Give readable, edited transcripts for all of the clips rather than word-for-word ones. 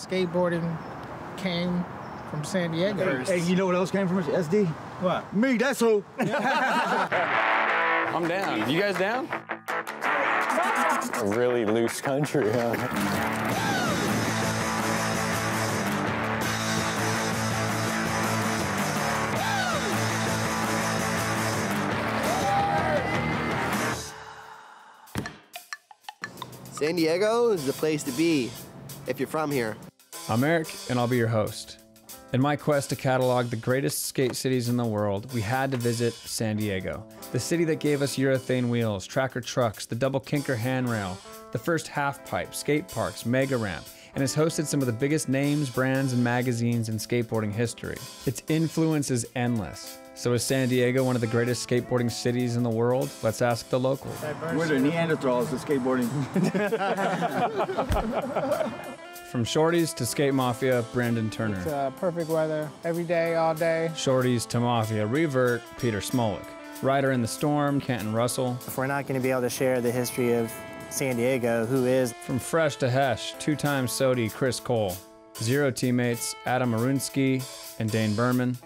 Skateboarding came from San Diego. Hey, you know what else came from us? SD? What? Me, that's who. I'm down. You guys down? A really loose country, huh? San Diego is the place to be if you're from here. I'm Eric, and I'll be your host. In my quest to catalog the greatest skate cities in the world, we had to visit San Diego, the city that gave us urethane wheels, tracker trucks, the double kinker handrail, the first half pipe, skate parks, mega ramp, and has hosted some of the biggest names, brands, and magazines in skateboarding history. Its influence is endless. So is San Diego one of the greatest skateboarding cities in the world? Let's ask the locals. We're the Neanderthals of skateboarding. From Shorties to Skate Mafia, Brandon Turner. It's perfect weather every day, all day. Shorties to Mafia, Revert, Peter Smolik. Rider in the Storm, Canton Russell. If we're not going to be able to share the history of San Diego, who is? From Fresh to Hesh, two-time Sodi, Chris Cole. Zero teammates, Adam Marunsky and Dane Berman.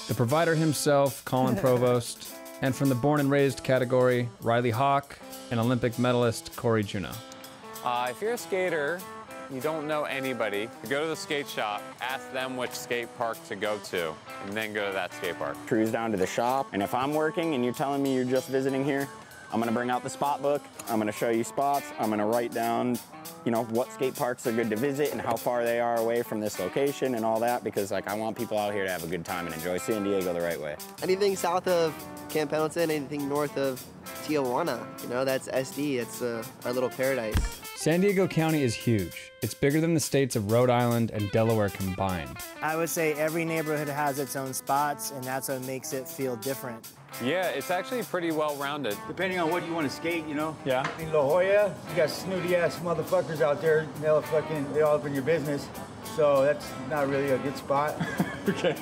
The provider himself, Colin Provost. And from the born and raised category, Riley Hawk and Olympic medalist Corey Juneau. If you're a skater, you don't know anybody, go to the skate shop, ask them which skate park to go to, and then go to that skate park. Cruise down to the shop, and if I'm working and you're telling me you're just visiting here, I'm gonna bring out the spot book, I'm gonna show you spots, I'm gonna write down, you know, what skate parks are good to visit and how far they are away from this location and all that, because like I want people out here to have a good time and enjoy San Diego the right way. Anything south of Camp Pendleton, anything north of Tijuana, you know, that's SD, it's our little paradise. San Diego County is huge. It's bigger than the states of Rhode Island and Delaware combined. I would say every neighborhood has its own spots, and that's what makes it feel different. Yeah, it's actually pretty well-rounded. Depending on what you want to skate, you know? Yeah. In La Jolla, you got snooty-ass motherfuckers out there. They all up in your business. So that's not really a good spot. Okay.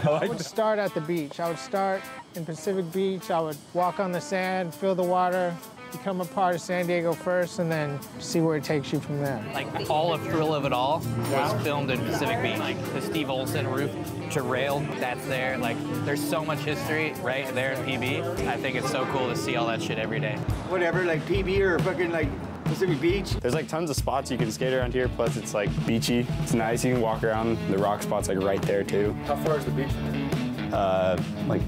I would start at the beach. I would start in Pacific Beach. I would walk on the sand, feel the water, become a part of San Diego first, and then see where it takes you from there. Like, all of Thrill of It All was filmed in Pacific Beach. Like, the Steve Olson roof to rail, that's there. Like, there's so much history right there in PB. I think it's so cool to see all that shit every day. Whatever, like PB or fucking like Pacific Beach. There's like tons of spots you can skate around here, plus it's like beachy. It's nice, you can walk around. The rock spot's like right there too. How far is the beach from here? Like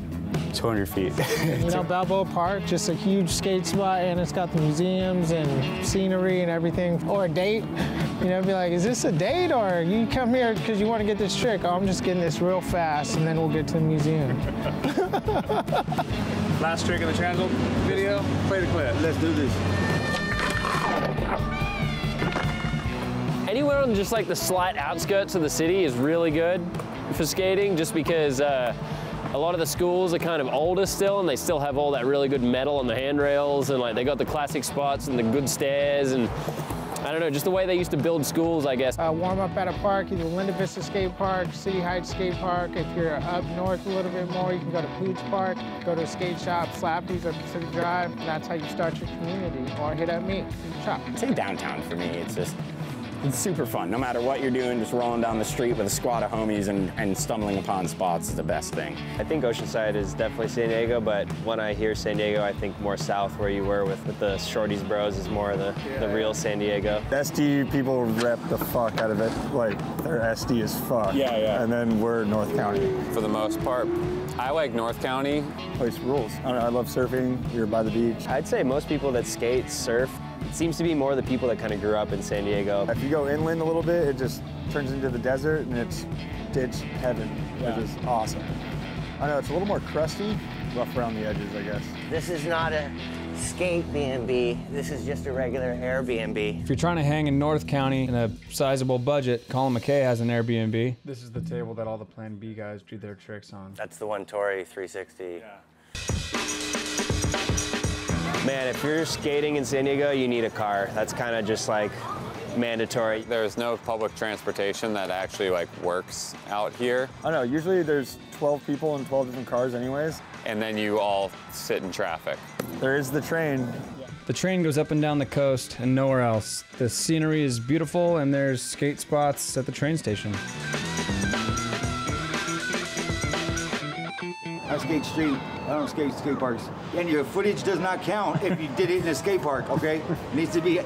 200 feet. You know, Balboa Park, just a huge skate spot, and it's got the museums and scenery and everything. Or a date, you know, be like, is this a date, or you come here because you want to get this trick? Oh, I'm just getting this real fast, and then we'll get to the museum. Last trick in the Transil video, play the clip. Let's do this. Anywhere on just like the slight outskirts of the city is really good for skating, just because a lot of the schools are kind of older still, and they still have all that really good metal on the handrails, and like they got the classic spots and the good stairs, and I don't know, just the way they used to build schools, I guess. Warm up at a park, either Linda Vista Skate Park, City Heights Skate Park. If you're up north a little bit more, you can go to Pooch Park, go to a skate shop, Slappy's or Pacific Drive. That's how you start your community, or hit up me, shop. I'd say downtown for me, it's super fun. No matter what you're doing, just rolling down the street with a squad of homies and stumbling upon spots is the best thing. I think Oceanside is definitely San Diego, but when I hear San Diego, I think more south where you were with the Shorties Bros is more the real San Diego. SD people rep the fuck out of it. Like, they're SD as fuck. Yeah, yeah. And then we're North County. For the most part, I like North County. Place rules. I don't know, I love surfing. You're by the beach. I'd say most people that skate, surf, it seems to be more the people that kind of grew up in San Diego. If you go inland a little bit, it just turns into the desert, and it's ditch heaven, which is awesome. I know, it's a little more crusty, rough around the edges, I guess. This is not a skate B&B. This is just a regular Airbnb. If you're trying to hang in North County in a sizable budget, Colin McKay has an Airbnb. This is the table that all the Plan B guys do their tricks on. That's the one Tory 360. Yeah. Man, if you're skating in San Diego, you need a car. That's kind of just like mandatory. There's no public transportation that actually like works out here. I know, usually there's 12 people in 12 different cars anyways. And then you all sit in traffic. There is the train. The train goes up and down the coast and nowhere else. The scenery is beautiful and there's skate spots at the train station. I skate street. I don't skate skate parks. And your footage does not count if you did it in a skate park, okay? It needs to be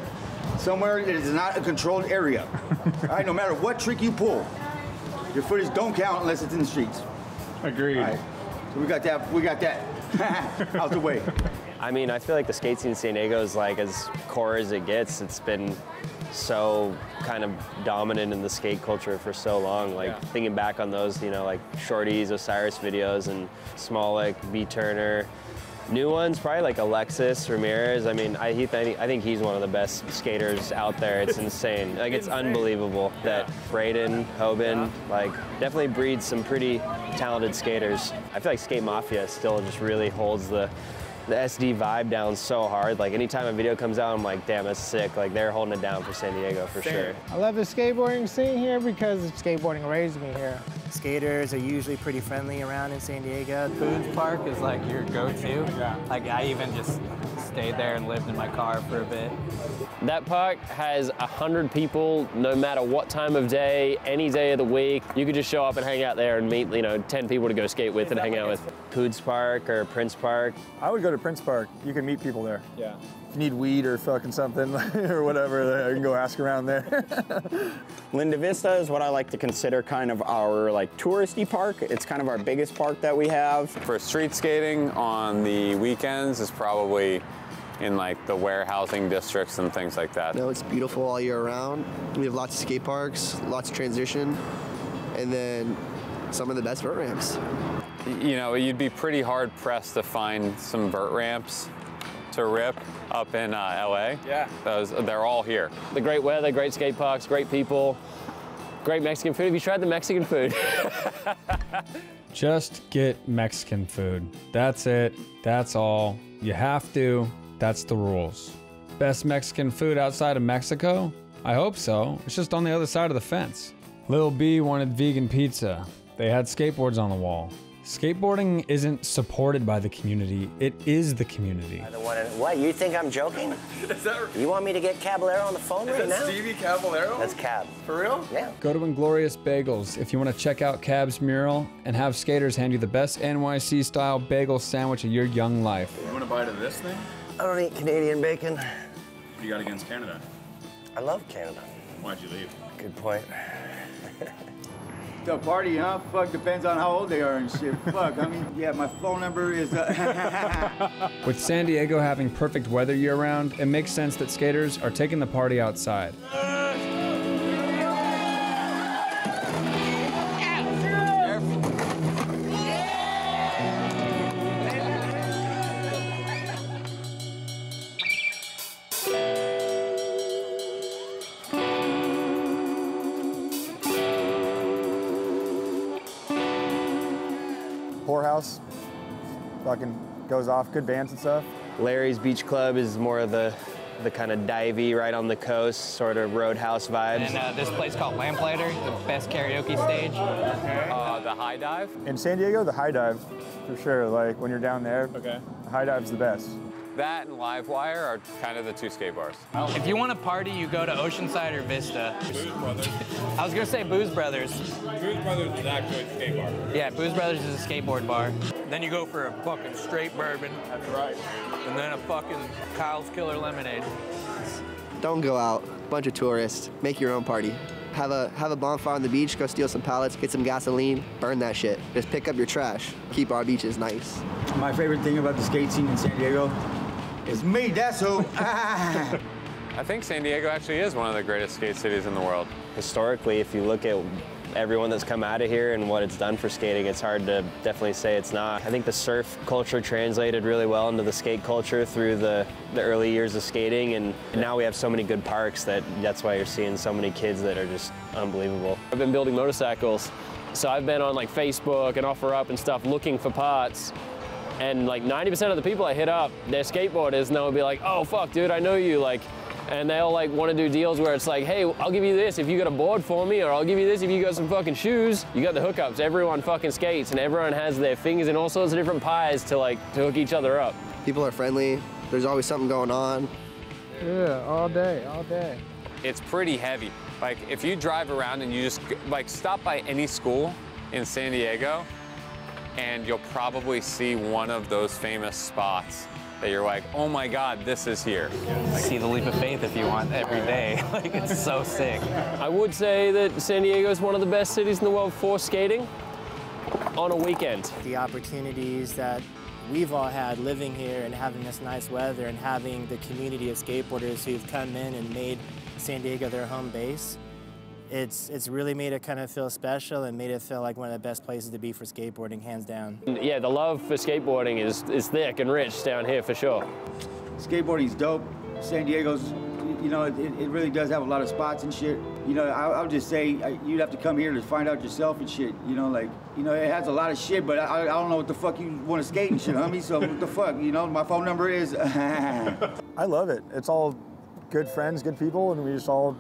somewhere that is not a controlled area. All right, no matter what trick you pull, your footage don't count unless it's in the streets. Agreed. All right, so we got that out the way. I mean, I feel like the skate scene in San Diego is like as core as it gets. It's been so kind of dominant in the skate culture for so long. Like thinking back on those, you know, like Shorty's Osiris videos and Smallick, B Turner. New ones, probably like Alexis Ramirez. I mean, I think he's one of the best skaters out there. It's insane. Like, it's unbelievable that Braden, Hoban, like, definitely breeds some pretty talented skaters. I feel like Skate Mafia still just really holds the SD vibe down so hard. Like, anytime a video comes out, I'm like, damn, that's sick. Like, they're holding it down for San Diego for sure. I love the skateboarding scene here because skateboarding raised me here. Skaters are usually pretty friendly around in San Diego. Foods Park is like your go-to. Yeah. Like, I even just stayed there and lived in my car for a bit. That park has 100 people, no matter what time of day, any day of the week. You could just show up and hang out there and meet, 10 people to go skate with and hang out with. Foods Park or Prince Park. I would go to Prince Park. You can meet people there. Yeah. If you need weed or fucking something or whatever, you can go ask around there. Linda Vista is what I like to consider kind of our touristy park. It's kind of our biggest park that we have. For street skating on the weekends is probably in the warehousing districts and things like that. No, it's beautiful all year round. We have lots of skate parks, lots of transition, and then some of the best vert ramps. You know, you'd be pretty hard pressed to find some vert ramps to rip up in LA. Yeah. They're all here. The great weather, great skate parks, great people, great Mexican food. Have you tried the Mexican food? Just get Mexican food. That's it. That's all. You have to. That's the rules. Best Mexican food outside of Mexico? I hope so. It's just on the other side of the fence. Lil B wanted vegan pizza. They had skateboards on the wall. Skateboarding isn't supported by the community, it is the community. What, you think I'm joking? Is that, you want me to get Caballero on the phone right now? Stevie Caballero? That's Cab. For real? Yeah. Go to Inglorious Bagels if you want to check out Cab's mural and have skaters hand you the best NYC-style bagel sandwich of your young life. You want to bite of this thing? I don't eat Canadian bacon. What do you got against Canada? I love Canada. Why'd you leave? Good point. The party, huh? Fuck, depends on how old they are and shit. Fuck, I mean, yeah, my phone number is... With San Diego having perfect weather year-round, it makes sense that skaters are taking the party outside. Whorehouse fucking goes off, good bands and stuff. Larry's Beach Club is more of the kind of divey, right on the coast, sort of roadhouse vibes. And this place called Lamplighter, the best karaoke stage. The High Dive? In San Diego, the High Dive, for sure. Like when you're down there, the High Dive's the best. That and Livewire are kind of the two skate bars. If you want to party, you go to Oceanside or Vista. Booze Brothers. I was gonna say Booze Brothers. Booze Brothers is actually a skate bar. Yeah, Booze Brothers is a skateboard bar. Then you go for a fucking straight bourbon. That's right. And then a fucking Kyle's Killer Lemonade. Don't go out. Bunch of tourists. Make your own party. Have a bonfire on the beach, go steal some pallets, get some gasoline, burn that shit. Just pick up your trash. Keep our beaches nice. My favorite thing about the skate scene in San Diego is me, that's who. I think San Diego actually is one of the greatest skate cities in the world. Historically, if you look at everyone that's come out of here and what it's done for skating, it's hard to definitely say it's not. I think the surf culture translated really well into the skate culture through the early years of skating, and now we have so many good parks that's why you're seeing so many kids that are just unbelievable. I've been building motorcycles, so I've been on Facebook and OfferUp and stuff looking for parts. And 90% of the people I hit up, they're skateboarders, and they'll be like, oh fuck dude, I know you, and they'll want to do deals where it's like, hey, I'll give you this if you got a board for me, or I'll give you this if you got some fucking shoes. You got the hookups, everyone fucking skates, and everyone has their fingers in all sorts of different pies to hook each other up. People are friendly, There's always something going on. Yeah, all day, all day. It's pretty heavy. Like if you drive around and you just like stop by any school in San Diego and you'll probably see one of those famous spots that you're like, oh my God, this is here. Like, see the leap of faith if you want every day. Like, it's so sick. I would say that San Diego is one of the best cities in the world for skating on a weekend. The opportunities that we've all had living here and having this nice weather and having the community of skateboarders who've come in and made San Diego their home base, it's really made it kind of feel special and made it feel like one of the best places to be for skateboarding, hands down. Yeah, the love for skateboarding is thick and rich down here for sure. Skateboarding's dope. San Diego's, you know, it really does have a lot of spots and shit. You know, I would just say you'd have to come here to find out yourself and shit. You know, like, you know, it has a lot of shit, but I don't know what the fuck you want to skate and shit, homie. So what the fuck, you know, my phone number is. I love it. It's all good friends, good people, and we just all,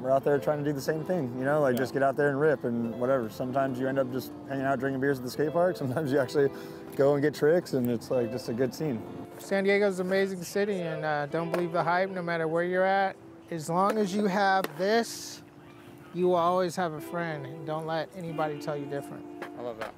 we're out there trying to do the same thing, you know, like just get out there and rip and whatever. Sometimes you end up just hanging out drinking beers at the skate park. Sometimes you actually go and get tricks, and it's like just a good scene. San Diego's an amazing city, and don't believe the hype no matter where you're at. As long as you have this, you will always have a friend. Don't let anybody tell you different. I love that.